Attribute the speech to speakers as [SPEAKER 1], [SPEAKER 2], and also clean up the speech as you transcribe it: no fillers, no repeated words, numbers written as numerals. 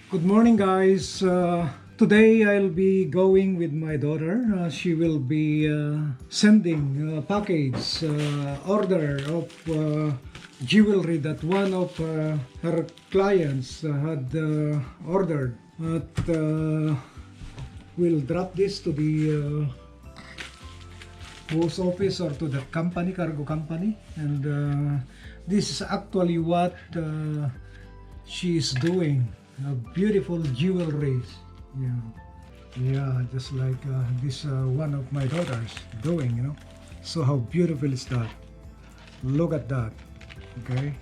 [SPEAKER 1] Good morning, guys. Today I'll be going with my daughter. She will be sending a package order of jewelry that one of her clients had ordered. But we'll drop this to the post office or to the company, cargo company, and this is actually what she is doing. Beautiful jewelry, yeah, just like this one of my daughters doing. So how beautiful is that? Look at that. Okay.